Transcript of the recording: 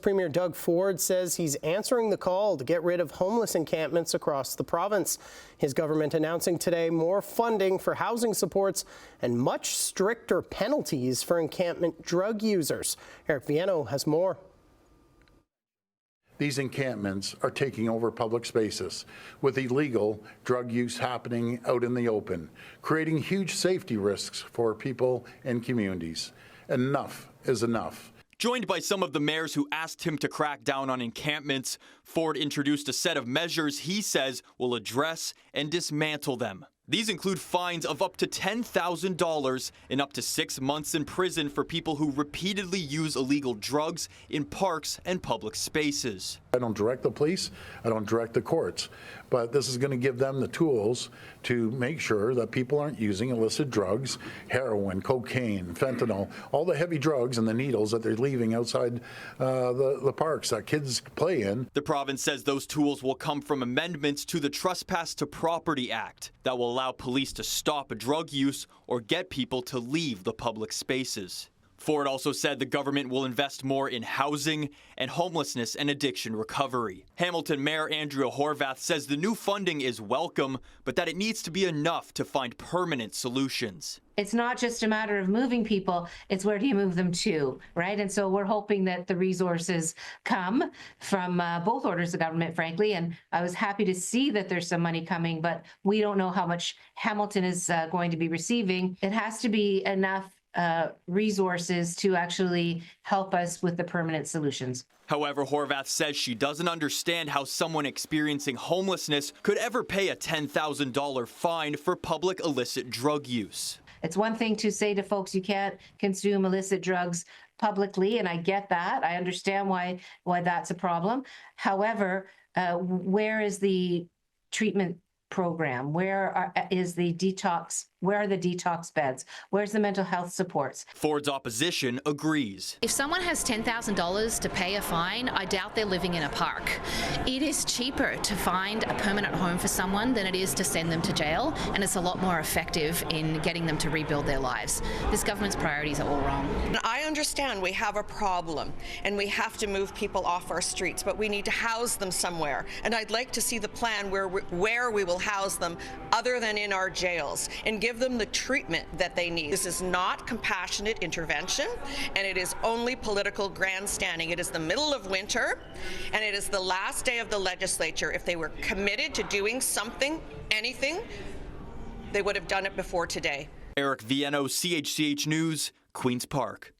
Premier Doug Ford says he's answering the call to get rid of homeless encampments across the province. His government announcing today more funding for housing supports and much stricter penalties for encampment drug users. Eric Viano has more. These encampments are taking over public spaces, with illegal drug use happening out in the open, creating huge safety risks for people and communities. Enough is enough. Joined by some of the mayors who asked him to crack down on encampments, Ford introduced a set of measures he says will address and dismantle them. These include fines of up to $10,000 and up to 6 months in prison for people who repeatedly use illegal drugs in parks and public spaces. I don't direct the police, I don't direct the courts, but this is going to give them the tools to make sure that people aren't using illicit drugs, heroin, cocaine, fentanyl, all the heavy drugs and the needles that they're leaving outside the parks that kids play in. The province says those tools will come from amendments to the Trespass to Property Act that will allow police to stop drug use or get people to leave the public spaces. Ford also said the government will invest more in housing and homelessness and addiction recovery. Hamilton Mayor Andrea Horvath says the new funding is welcome, but that it needs to be enough to find permanent solutions. It's not just a matter of moving people, it's where do you move them to, right? And so we're hoping that the resources come from both orders of government, frankly, and I was happy to see that there's some money coming, but we don't know how much Hamilton is going to be receiving. It has to be enough resources to actually help us with the permanent solutions. However, Horvath says she doesn't understand how someone experiencing homelessness could ever pay a $10,000 fine for public illicit drug use. It's one thing to say to folks you can't consume illicit drugs publicly, and I get that. I understand why that's a problem. However, where is the treatment program? Where are the detox beds? Where's the mental health supports? Ford's opposition agrees. If someone has $10,000 to pay a fine, I doubt they're living in a park. It is cheaper to find a permanent home for someone than it is to send them to jail, and it's a lot more effective in getting them to rebuild their lives. This government's priorities are all wrong. I understand we have a problem and we have to move people off our streets, but we need to house them somewhere. And I'd like to see the plan where we will house them other than in our jails and give them the treatment that they need. This is not compassionate intervention, and it is only political grandstanding. It is the middle of winter, and it is the last day of the legislature. If they were committed to doing something, anything, they would have done it before today. Eric Viano, CHCH News, Queen's Park.